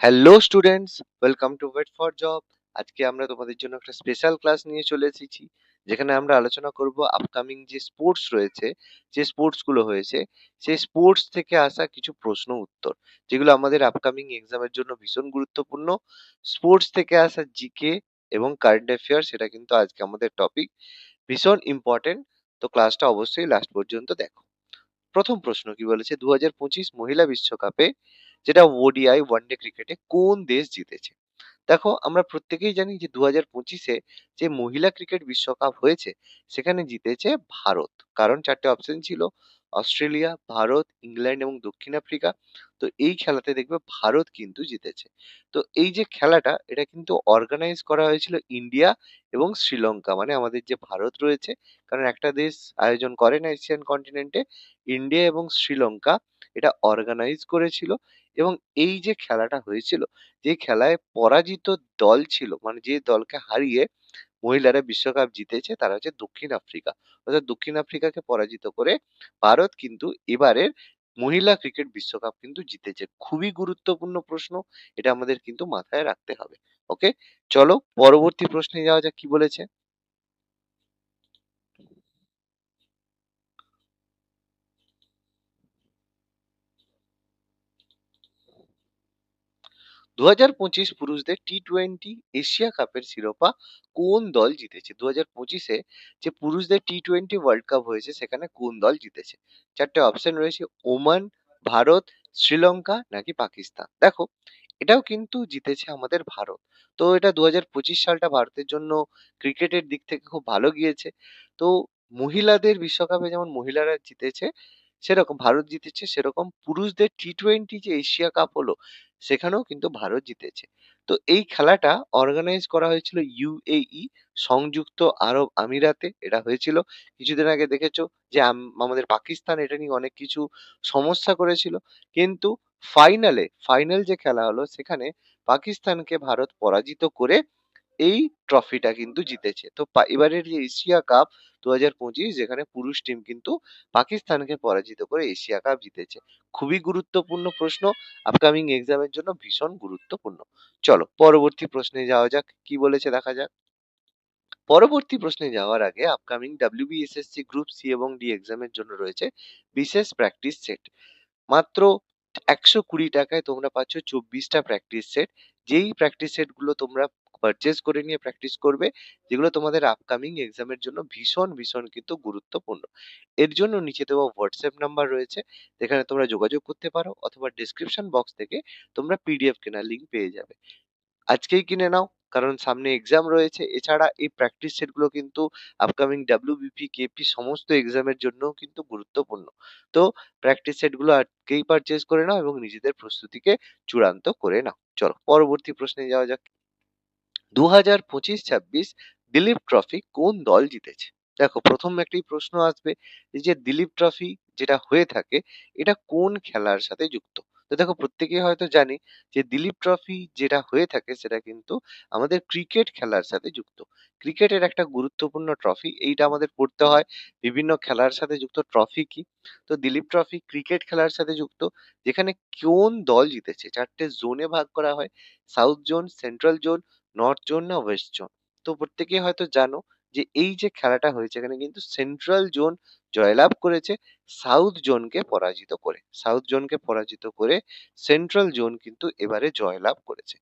Hello students, welcome to wait for job. আজকে আমরা তোমাদের জন্য একটা স্পেশাল ক্লাস নিয়ে চলে এসেছি, যেখানে আমরা আলোচনা করব আপকামিং যে স্পোর্টস রয়েছে, যে স্পোর্টস গুলো হয়েছে, সেই স্পোর্টস থেকে আসা কিছু প্রশ্ন উত্তর, যেগুলো আমাদের আপকামিং এক্সামের জন্য ভীষণ গুরুত্বপূর্ণ। স্পোর্টস থেকে আসা জিকে এবং কারেন্ট অ্যাফেয়ার্স, সেটা কিন্তু আজকে আমাদের টপিক, ভীষণ ইম্পর্টেন্ট। তো ক্লাসটা অবশ্যই লাস্ট পর্যন্ত দেখো। প্রথম প্রশ্ন কি বলেছে, 2025 মহিলা বিশ্বকাপে, যেটা ওডিআই ওয়ানডে ক্রিকেটে, কোন দেশ জিতেছে? দেখো, আমরা প্রত্যেকেই জানি যে 2025-এ যে মহিলা ক্রিকেট বিশ্বকাপ হয়েছে, সেখানে জিতেছে ভারত। কারণ চারটে অপশন ছিল: অস্ট্রেলিয়া, ভারত, ইংল্যান্ড এবং দক্ষিণ আফ্রিকা। তো এই খেলাতে দেখবে ভারত কিন্তু জিতেছে। তো এই যে খেলাটা, এটা কিন্তু অর্গানাইজ করা হয়েছিল ইন্ডিয়া এবং শ্রীলঙ্কা, মানে আমাদের যে ভারত রয়েছে, কারণ একটা দেশ আয়োজন করে না এশিয়ান কন্টিনেন্টে, ইন্ডিয়া এবং শ্রীলঙ্কা এটা অর্গানাইজ করেছিল। এবং এই যে খেলাটা হয়েছিল, যে খেলায় পরাজিত দল ছিল, মানে যে দলকে হারিয়ে মহিলারা বিশ্বকাপ জিতেছে, তারা হচ্ছে দক্ষিণ আফ্রিকা। অর্থাৎ দক্ষিণ আফ্রিকাকে পরাজিত করে ভারত কিন্তু এবারের মহিলা ক্রিকেট বিশ্বকাপ কিন্তু জিতেছে। খুবই গুরুত্বপূর্ণ প্রশ্ন, এটা আমাদের কিন্তু মাথায় রাখতে হবে। ওকে, চলো পরবর্তী প্রশ্নে যাওয়া যাক, কি বলেছে। 2025 পুরুষদের টি-টোয়েন্টি এশিয়া কাপের শিরোপা কোন দল জিতেছে? 2025-এ যে পুরুষদের টি-টোয়েন্টি ওয়ার্ল্ড কাপ হয়েছে, সেখানে কোন দল জিতেছে? চারটে অপশন রয়েছে: ওমান, ভারত, শ্রীলঙ্কা নাকি পাকিস্তান। দেখো, এটাও কিন্তু জিতেছে আমাদের ভারত। তো এটা 2025 সালটা ভারতের জন্য ক্রিকেটের দিক থেকে খুব ভালো গিয়েছে। তো মহিলাদের বিশ্বকাপে যেমন মহিলারা জিতেছে, সেরকম ভারত জিতেছে, সেরকম পুরুষদের টি-টোয়েন্টি যে এশিয়া কাপ হলো, সেখানেও কিন্তু ভারত জিতেছে। তো এই খেলাটা অর্গানাইজ করা হয়েছিল ইউএই, সংযুক্ত আরব আমিরাতে এটা হয়েছিল। কিছুদিন আগে দেখেছো যে আমাদের পাকিস্তান এটা নিয়ে অনেক কিছু সমস্যা করেছিল, কিন্তু ফাইনাল যে খেলা হলো, সেখানে পাকিস্তানকে ভারত পরাজিত করে এই ট্রফিটা কিন্তু জিতেছে। তো এবারের যে এশিয়া কাপ 2025, যেখানে পুরুষ টিম কিন্তু পাকিস্তানকে পরাজিত করে এশিয়া কাপ জিতেছে। খুবই গুরুত্বপূর্ণ প্রশ্ন, আপকামিং এক্সামের জন্য ভীষণ গুরুত্বপূর্ণ। চলো পরবর্তী প্রশ্নে যাওয়া যাক, কি বলেছে দেখা যাক। পরবর্তী প্রশ্নে যাওয়ার আগে, আপকামিং ডাব্লিউবিএসএসসি গ্রুপ সি এবং ডি এক্সামের জন্য রয়েছে বিশেষ প্র্যাকটিস সেট। মাত্র 120 টাকায় তোমরা পাচ্ছ 24টা প্র্যাকটিস সেট। যেই প্র্যাকটিস সেট গুলো তোমরা পারচেজ করে নিয়ে প্র্যাকটিস করবে, যেগুলো তোমাদের আপকামিং এক্সামের জন্য ভীষণ ভীষণ কিন্তু গুরুত্বপূর্ণ। এর জন্য নিচে দেওয়া হোয়াটসঅ্যাপ নাম্বার রয়েছে, যেখানে তোমরা যোগাযোগ করতে পারো, অথবা ডেসক্রিপশন বক্স থেকে তোমরা পিডিএফ কেনার লিঙ্ক পেয়ে যাবে। আজকেই কিনে নাও, কারণ সামনে এক্সাম রয়েছে। এছাড়া এই প্র্যাকটিস সেট গুলো কিন্তু আপকামিং ডাব্লিউবিপি, কেপি সমস্ত এক্সামের জন্য কিন্তু গুরুত্বপূর্ণ। তো প্র্যাকটিস সেট গুলো আজকেই পারচেজ করে নাও এবং নিজেদের প্রস্তুতিকে চূড়ান্ত করে নাও। চলো পরবর্তী প্রশ্নে যাওয়া যাক। 2025-26 দিলীপ ট্রফি কোন দল জিতেছে? দেখো, প্রথম একটি প্রশ্ন আসবে, এই যে দিলীপ ট্রফি যেটা হয়ে থাকে, এটা কোন খেলার সাথে যুক্ত? তো দেখো, প্রত্যেকেই হয়তো জানি যে দিলীপ ট্রফি যেটা হয়ে থাকে, সেটা কিন্তু আমাদের ক্রিকেট খেলার সাথে যুক্ত। ক্রিকেটের একটা গুরুত্বপূর্ণ ট্রফি, এইটা আমাদের পড়তে হয় বিভিন্ন খেলার সাথে যুক্ত ট্রফি কি। তো দিলীপ ট্রফি ক্রিকেট খেলার সাথে যুক্ত, যেখানে কোন দল জিতেছে, চারটে জোনে ভাগ করা হয়: south zone, central zone, north zone না ওয়েস্ট জোন। তো প্রত্যেকেই হয়তো জানো যে এই যে খেলাটা হয়েছে, এখানে কিন্তু সেন্ট্রাল জোন জয়লাভ করেছে সাউথ জোনকে পরাজিত করে। সাউথ জোনকে পরাজিত করে সেন্ট্রাল জোন কিন্তু এবারে জয়লাভ করেছে।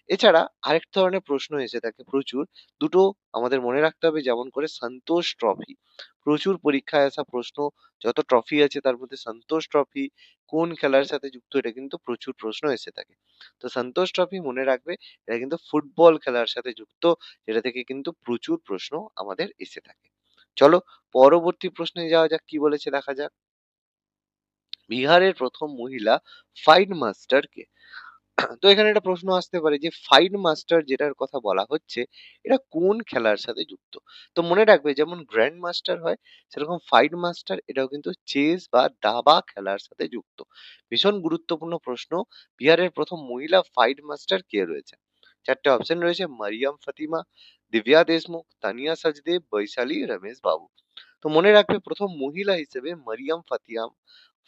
এছাড়া আরেক ধরনের প্রশ্ন এসে থাকে প্রচুর, দুটো আমাদের মনে রাখতে হবে, যেমন করে সন্তোষ ট্রফি। প্রচুর পরীক্ষায় আসা প্রশ্ন, যত ট্রফি আছে তার মধ্যে সন্তোষ ট্রফি কোন খেলার সাথে যুক্ত, এটা কিন্তু প্রচুর প্রশ্ন এসে থাকে। তো সন্তোষ ট্রফি মনে রাখবে, এটা কিন্তু ফুটবল খেলার সাথে যুক্ত, যেটা থেকে কিন্তু প্রচুর প্রশ্ন আমাদের এসে থাকে। চলো পরবর্তী প্রশ্নে যাওয়া যাক, কি বলেছে দেখা যাক। বিহারের প্রথম মহিলা ফাইট মাস্টার কে? তো এখানে একটা প্রশ্ন আসতে পারে যে ফাইট মাস্টার যেটার কথা বলা হচ্ছে, এটা কোন খেলার সাথে যুক্ত? তো মনে রাখবে, যেমন গ্র্যান্ড মাস্টার হয়, সেরকম ফাইট মাস্টার এটাও কিন্তু চেস বা দাবা খেলার সাথে যুক্ত। ভীষণ গুরুত্বপূর্ণ প্রশ্ন। বিহারের প্রথম মহিলা ফাইট মাস্টার কে রয়েছে? চারটে অপশন রয়েছে: মারিয়াম ফাতিমা, দিব্যা দেশমুখ, তানিয়া সচদেব, বৈশালী রমেশ বাবু। তো মনে রাখবে, প্রথম মহিলা হিসেবে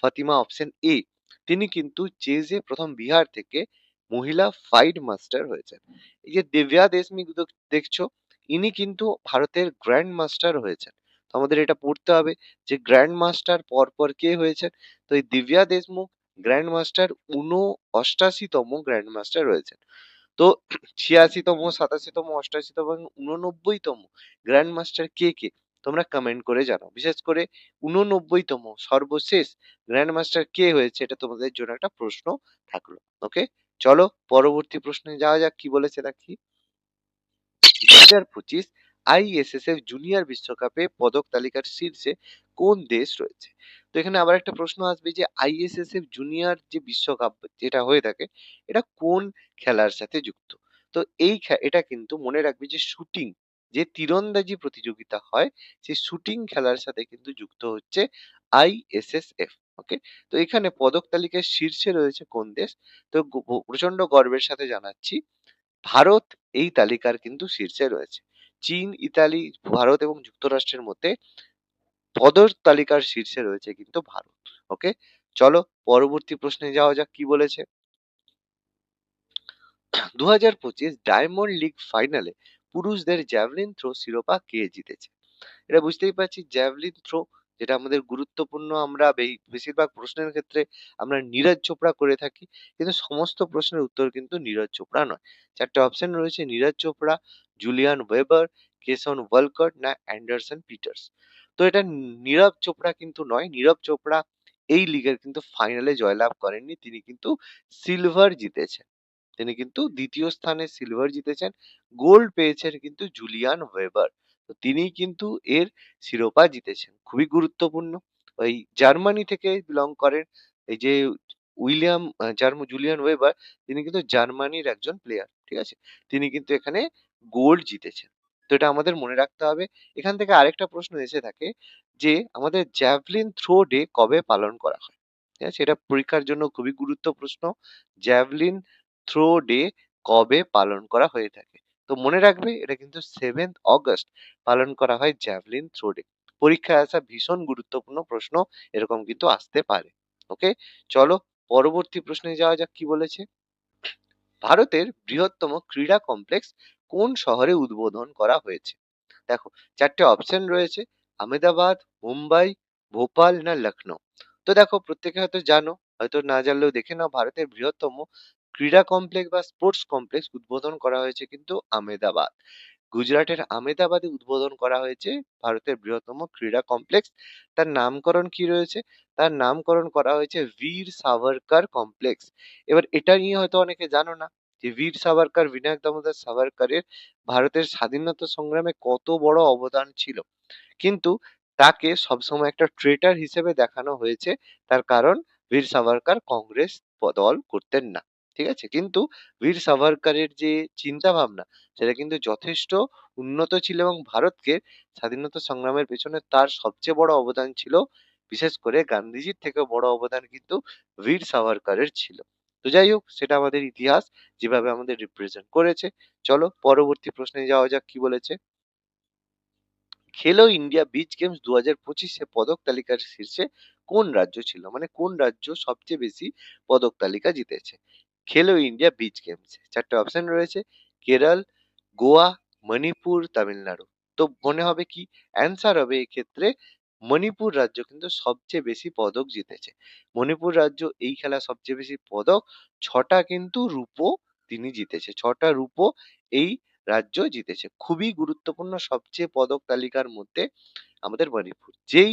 ফাতিমা অপশন এ, তিনি কিন্তু চেজে প্রথম বিহার থেকে মহিলা ফাইড মাস্টার হয়েছেন। এই যে দিব্যা দেশমুখ দেখছো, ইনি কিন্তু ভারতের গ্র্যান্ড মাস্টার হয়েছেন। তো আমাদের এটা পড়তে হবে যে গ্র্যান্ড মাস্টার পরপর কে হয়েছেন। তো এই দিব্যা দেশমুখ গ্র্যান্ড মাস্টার 89তম গ্র্যান্ড মাস্টার রয়েছেন। তো 86তম, 87তম, 88তম এবং 89তম গ্র্যান্ড মাস্টার কে কে, তোমরা কমেন্ট করে জানাও। বিশেষ করে 89তম সর্বশেষ গ্র্যান্ড মাস্টার কে হয়েছে, এটা তোমাদের জন্য একটা প্রশ্ন থাকলো। ওকে, চলো পরবর্তী প্রশ্নে যাওয়া যাক, কি বলেছে দেখি। 2025 আইএসএসএফ জুনিয়র বিশ্বকাপে পদক তালিকার শীর্ষে কোন দেশ রয়েছে? তো এখানে আবার একটা প্রশ্ন আসবে যে আইএসএসএফ জুনিয়র যে বিশ্বকাপ যেটা হয়ে থাকে, এটা কোন খেলার সাথে যুক্ত? তো এটা কিন্তু মনে রাখবে যে শুটিং, যে তীরন্দাজি প্রতিযোগিতা হয়, সেই শুটিং খেলার সাথে কিন্তু যুক্ত হচ্ছে আইএসএসএফ। ওকে, তো এখানে পদক তালিকার শীর্ষে রয়েছে কোন দেশ? তো প্রচন্ড গর্বের সাথে জানাচ্ছি, ভারত এই তালিকার কিন্তু শীর্ষে রয়েছে। চীন, ইতালি, ভারত এবং যুক্তরাষ্ট্রের মধ্যে পদক তালিকার শীর্ষে রয়েছে কিন্তু ভারত। ওকে, চলো পরবর্তী প্রশ্নে যাওয়া যাক, কি বলেছে। 2025 ডায়মন্ড লিগ ফাইনালে পুরুষদের জ্যাভলিন থ্রো শিরোপা কে জিতেছে? এটা বুঝতেই পারছি, জ্যাভলিন থ্রো যেটা আমাদের গুরুত্বপূর্ণ, আমরা বেশিরভাগ প্রশ্নের ক্ষেত্রে আমরা নীরজ চোপড়া করে থাকি, কিন্তু সমস্ত প্রশ্নের উত্তর কিন্তু নীরজ চোপড়া নয়। চারটে অপশন রয়েছে, Neeraj Chopra, Julian Weber, Keshorn Walcott না অ্যান্ডারসন পিটার্স। তো এটা নীরব চোপড়া কিন্তু নয়। নীরব চোপড়া এই লিগের কিন্তু ফাইনালে জয়লাভ করেননি, তিনি কিন্তু সিলভার জিতেছেন। তিনি কিন্তু দ্বিতীয় স্থানে সিলভার জিতেছেন। গোল্ড পেয়েছেন কিন্তু জুলিয়ান ওয়েবার। তো তিনি কিন্তু এর শিরোপা জিতেছেন। খুবই গুরুত্বপূর্ণ। ওই জার্মানি থেকে বিলং করেন এই যে জুলিয়ান ওয়েবার, তিনি কিন্তু জার্মানির একজন প্লেয়ার। ঠিক আছে? তিনি কিন্তু এখানে গোল্ড জিতেছেন। তো এটা আমাদের মনে রাখতে হবে। এখান থেকে আরেকটা প্রশ্ন এসে থাকে যে আমাদের জ্যাভলিন থ্রো ডে কবে পালন করা হয়? ঠিক আছে? এটা পরীক্ষার জন্য খুবই গুরুত্ব প্রশ্ন। জ্যাভলিন থ্রো ডে কবে পালন করা হয়ে থাকে? তো মনে রাখবে, এটা কিন্তু 7th অগস্ট পালন করা হয় জ্যাভলিন থ্রো ডে। পরীক্ষায় আসা ভীষণ গুরুত্বপূর্ণ প্রশ্ন এরকম কিন্তু আসতে পারে। ওকে, চলো পরবর্তী প্রশ্নে যাওয়া যাক, কি বলেছে। ভারতের বৃহত্তম ক্রীড়া কমপ্লেক্স কোন শহরে উদ্বোধন করা হয়েছে? দেখো, চারটে অপশন রয়েছে, আহমেদাবাদ, মুম্বাই, ভোপাল না লখনৌ। তো দেখো, প্রত্যেকে হয়তো জানো, হয়তো না জানলেও দেখে নাও, ভারতের বৃহত্তম ক্রীড়া কমপ্লেক্স বা স্পোর্টস কমপ্লেক্স উদ্বোধন করা হয়েছে কিন্তু আহমেদাবাদ, গুজরাটের আহমেদাবাদে উদ্বোধন করা হয়েছে ভারতের বৃহত্তম ক্রীড়া কমপ্লেক্স। তার নামকরণ কি রয়েছে? তার নামকরণ করা হয়েছে বীর সাভারকার কমপ্লেক্স। এবার এটা নিয়ে হয়তো অনেকে জানো না যে বীর সাভারকার, বিনায়ক দামোদর সাভারকারের ভারতের স্বাধীনতা সংগ্রামে কত বড় অবদান ছিল, কিন্তু তাকে সবসময় একটা ট্রেটার হিসেবে দেখানো হয়েছে। তার কারণ, বীর সাভারকার কংগ্রেস দল করতেন না। ঠিক আছে? কিন্তু বীর সাভারকারের যে চিন্তা ভাবনা, সেটা কিন্তু যথেষ্ট উন্নত ছিল এবং ভারতকে স্বাধীনতা সংগ্রামের পেছনে তার সবচেয়ে বড় অবদান ছিল। বিশেষ করে গান্ধীজির থেকেও বড় অবদান কিন্তু বীর সাভারকারের ছিল। তো যাই হোক, সেটা আমাদের ইতিহাস যেভাবে আমাদের রিপ্রেজেন্ট করেছে। চলো পরবর্তী প্রশ্নে যাওয়া যাক, কি বলেছে। খেলো ইন্ডিয়া বিচ গেমস 2025-এ পদক তালিকার শীর্ষে কোন রাজ্য ছিল? মানে কোন রাজ্য সবচেয়ে বেশি পদক তালিকা জিতেছে খেলো ইন্ডিয়া বিচ গেমস? চারটে অপশন রয়েছে, কেরল, গোয়া, মণিপুর, তামিলনাড়ু। তো মনে হবে কি অ্যান্সার হবে এক্ষেত্রে, মণিপুর রাজ্য কিন্তু সবচেয়ে বেশি পদক জিতেছে। মণিপুর রাজ্য এই খেলা সবচেয়ে বেশি পদক, 6টা কিন্তু রূপো তিনি জিতেছে। 6টা রূপো এই রাজ্য জিতেছে। খুবই গুরুত্বপূর্ণ, সবচেয়ে পদক তালিকার মধ্যে আমাদের মণিপুর। যেই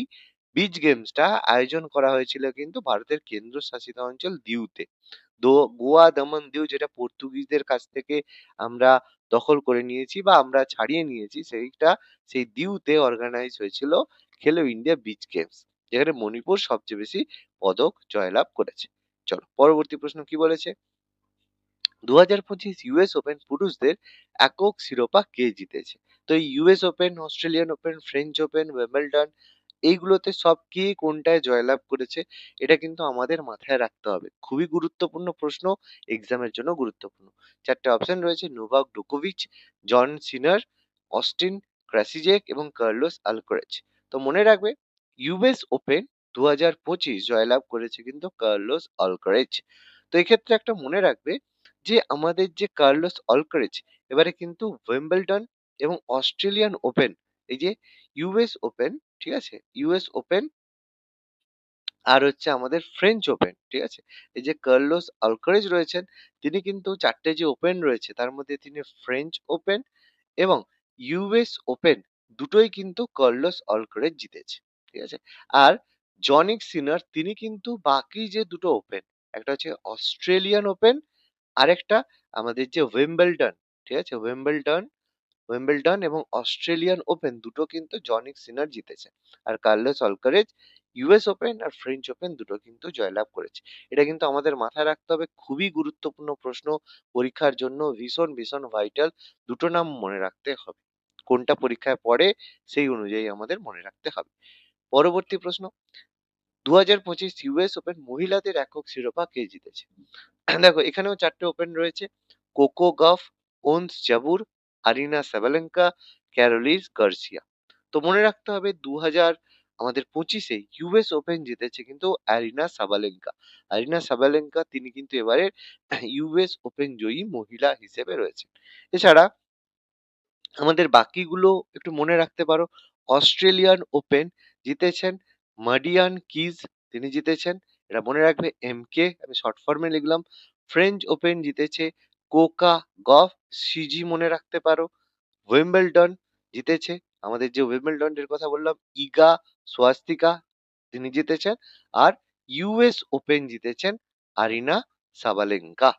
বিচ গেমসটা আয়োজন করা হয়েছিল কিন্তু ভারতের কেন্দ্রশাসিত অঞ্চল দিউতে। গোয়া, দমন, দিউ যেটা পর্তুগিজদের কাছ থেকে আমরা দখল করে নিয়েছি বা আমরা ছাড়িয়ে নিয়েছি, সেই দিউতে অর্গানাইজ হয়েছিল খেলো ইন্ডিয়া বিচ গেমস, যেখানে মণিপুর সবচেয়ে বেশি পদক জয়লাভ করেছে। চলো পরবর্তী প্রশ্ন, কি বলেছে। 2025 ইউএস ওপেন পুরুষদের একক শিরোপা কে জিতেছে? তো এই US open, Australian open, French open, Wimbledon, এইগুলোতে সব কে কোনটায় জয়লাভ করেছে, এটা কিন্তু আমাদের মাথায় রাখতে হবে। খুবই গুরুত্বপূর্ণ প্রশ্ন, এক্সামের জন্য গুরুত্বপূর্ণ। চারটে অপশন রয়েছে, নোভাক জোকোভিচ, জন সিনার, অস্টিন ক্রাসিজেক এবং কার্লোস আলকারাজ। তো মনে রাখবে, ইউএস ওপেন 2025 জয়লাভ করেছে কিন্তু কার্লোস আলকারাজ। তো এক্ষেত্রে একটা মনে রাখবে যে আমাদের যে কার্লোস অলকারেজ এবারে কিন্তু উইম্বলডন এবং অস্ট্রেলিয়ান ওপেন, এই যে ইউএস ওপেন, ঠিক আছে, ইউএস ওপেন আর হচ্ছে আমাদের ফ্রেঞ্চ ওপেন, ঠিক আছে, এই যে কার্লোস অলকারেজ রয়েছেন তিনি কিন্তু চারটে যে ওপেন রয়েছে তার মধ্যে তিনি ফ্রেঞ্চ ওপেন এবং ইউএস ওপেন দুটোই কিন্তু কার্লোস অলকারেজ জিতেছে, ঠিক আছে। আর জনিক সিনার তিনি কিন্তু বাকি যে দুটো ওপেন, একটা হচ্ছে অস্ট্রেলিয়ান ওপেন আরেকটা আমাদের যে উইম্বলডন, ঠিক আছে, উইম্বলডন এবং অস্ট্রেলিয়ান ওপেন দুটো কিন্তু জনিক সিনার জিতেছে। আর কার্লোস অলকারেজ ইউএস ওপেন আর ফ্রেঞ্চ ওপেন দুটো কিন্তু জয়লাভ করেছে। এটা কিন্তু আমাদের মাথায় রাখতে হবে, খুবই গুরুত্বপূর্ণ প্রশ্ন, পরীক্ষার জন্য ভীষণ ভীষণ ভাইটাল। দুটো নাম মনে রাখতে হবে, কোনটা পরীক্ষায় পড়ে সেই অনুযায়ী আমাদের মনে রাখতে হবে। পরবর্তী প্রশ্ন, 2025 ইউএস ওপেন মহিলাদের একক শিরোপা কে জিতেছে? দেখো এখানেও চারটে ওপেন রয়েছে, Coco Gauff, Ons Jabeur, Aryna Sabalenka, Caroline Garcia. তো মনে রাখতে হবে 2025-এ ইউএস ওপেন জিতেছে কিন্তু আরিনা সাবালেঙ্কা। আরিনা সাবালেঙ্কা তিনি কিন্তু এবারে ইউএস ওপেন জয়ী মহিলা হিসেবে রয়েছেন। এছাড়া আমাদের বাকিগুলো একটু মনে রাখতে পারো, অস্ট্রেলিয়ান ওপেন জিতেছেন মাডিয়ান কিজ, তিনি জিতেছেন, এটা মনে রাখবে এমকে, আমি শর্ট ফর্মে লিখলাম। ফ্রেঞ্চ ওপেন জিতেছে কোকা গফ, সিজি মনে রাখতে পারো। উইম্বলডন জিতেছে আমাদের যে উইম্বলডনের কথা বললাম ইগা সোয়াস্তিকা, তিনি জিতেছেন। আর ইউএস ওপেন জিতেছেন আরিনা সাবালেঙ্কা।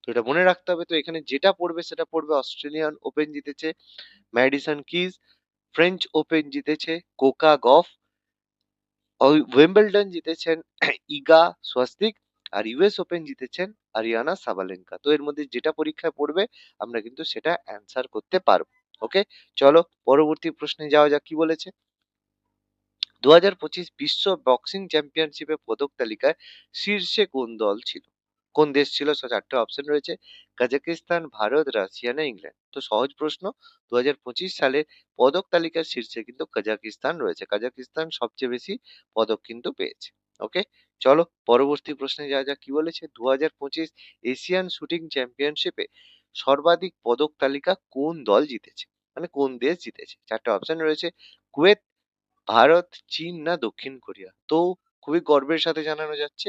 তো এটা মনে রাখতে হবে, তো এখানে যেটা পড়বে সেটা পড়বে, অস্ট্রেলিয়ান ওপেন জিতেছে ম্যাডিসন কিজ, ফ্রেঞ্চ ওপেন জিতেছে কোকা গফ, উইম্বলডন জিতেছেন ইগা স্বস্তিক, আর ইউএস ওপেন জিতেছেন আরিয়ানা সাবালেঙ্কা। তো এর মধ্যে যেটা পরীক্ষায় পড়বে আমরা কিন্তু সেটা অ্যান্সার করতে পারবো। ওকে, চলো পরবর্তী প্রশ্নে যাওয়া যাক, কি বলেছে। 2025 বিশ্ব বক্সিং চ্যাম্পিয়নশিপে পদক তালিকায় শীর্ষে কোন দল ছিল, কোন দেশ ছিল? চারটে অপশন রয়েছে, কাজাকিস্তান, ভারত, রাশিয়া না ইংল্যান্ড। তো সহজ প্রশ্ন, 2025 সালে পদক তালিকার শীর্ষে কিন্তু কাজাকিস্তান রয়েছে, কাজাকিস্তান সবচেয়ে বেশি পদক কিন্তু পেয়েছে। ওকে, চলো পরবর্তী প্রশ্নে যাওয়া যাক, কি বলেছে। 2025 এশিয়ান শুটিং চ্যাম্পিয়নশিপে সর্বাধিক পদক তালিকা কোন দল জিতেছে, মানে কোন দেশ জিতেছে? চারটে অপশন রয়েছে, কুয়েত, ভারত, চীন না দক্ষিণ কোরিয়া। তো খুবই গর্বের সাথে জানানো যাচ্ছে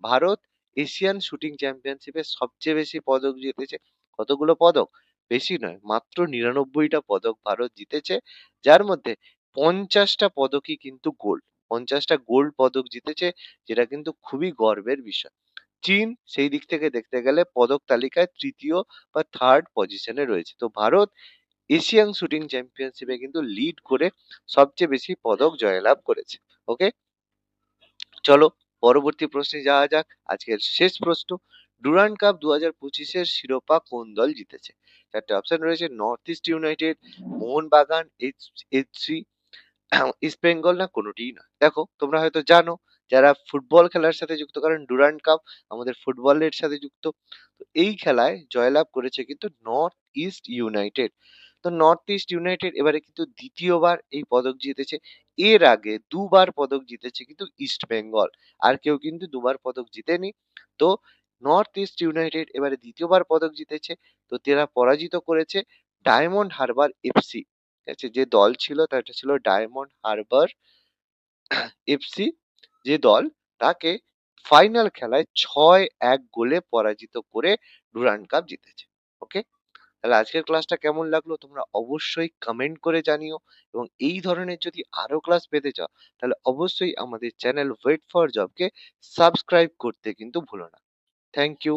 ভারত এশিয়ান শুটিং চ্যাম্পিয়নশিপে সবচেয়ে বেশি পদক জিতেছে। কতগুলো পদক? বেশি নয়, মাত্র 99টা পদক ভারত জিতেছে, যার মধ্যে 50টা পদকই কিন্তু গোল্ড, 50টা গোল্ড পদক জিতেছে, যেটা কিন্তু খুবই গর্বের বিষয়। চীন সেই দিক থেকে দেখতে গেলে পদক তালিকায় তৃতীয় বা থার্ড পজিশনে রয়েছে। তো ভারত এশিয়ান শুটিং চ্যাম্পিয়নশিপে কিন্তু লিড করে সবচেয়ে বেশি পদক জয়লাভ করেছে। ওকে, চলো পরবর্তী প্রশ্নে যাওয়া যাক, আজকের শেষ প্রশ্ন। ডুরান্ড কাপ 2025-এর শিরোপা কোন দল জিতেছে? চারটে অপশন রয়েছে, north east United, Mohun Bagan, HC, east Bengal না কোনোটিই নয়। দেখো তোমরা হয়তো জানো, যারা ফুটবল খেলার সাথে যুক্ত, কারণ ডুরান্ড কাপ আমাদের ফুটবলের সাথে যুক্ত, তো এই খেলায় জয়লাভ করেছে কিন্তু নর্থ ইস্ট ইউনাইটেড। তো নর্থ ইস্ট ইউনাইটেড এবারে কিন্তু দ্বিতীয়বার এই পদক জিতেছে। এর আগে দুবার পদক জিতেছে কিন্তু ইস্ট বেঙ্গল, আর কেউ কিন্তু দুবার পদক জিতেনি। তো নর্থ ইস্ট ইউনাইটেড এবারে দ্বিতীয়বার পদক জিতেছে। তো তারা পরাজিত করেছে ডায়মন্ড হারবার এফসি, ঠিক আছে, যে দল ছিল তাটা ছিল ডায়মন্ড হারবার এফসি, যে দল তাকে ফাইনাল খেলায় 6-1 গোলে পরাজিত করে ডুরান্ড কাপ জিতেছে। ওকে, তাহলে আজকের ক্লাসটা কেমন লাগলো তোমরা অবশ্যই কমেন্ট করে জানিও, এবং এই ধরনের যদি আরো ক্লাস পেতে চাও তাহলে অবশ্যই আমাদের চ্যানেল ওয়েট ফর জবকে সাবস্ক্রাইব করতে কিন্তু ভুলো না। Thank you.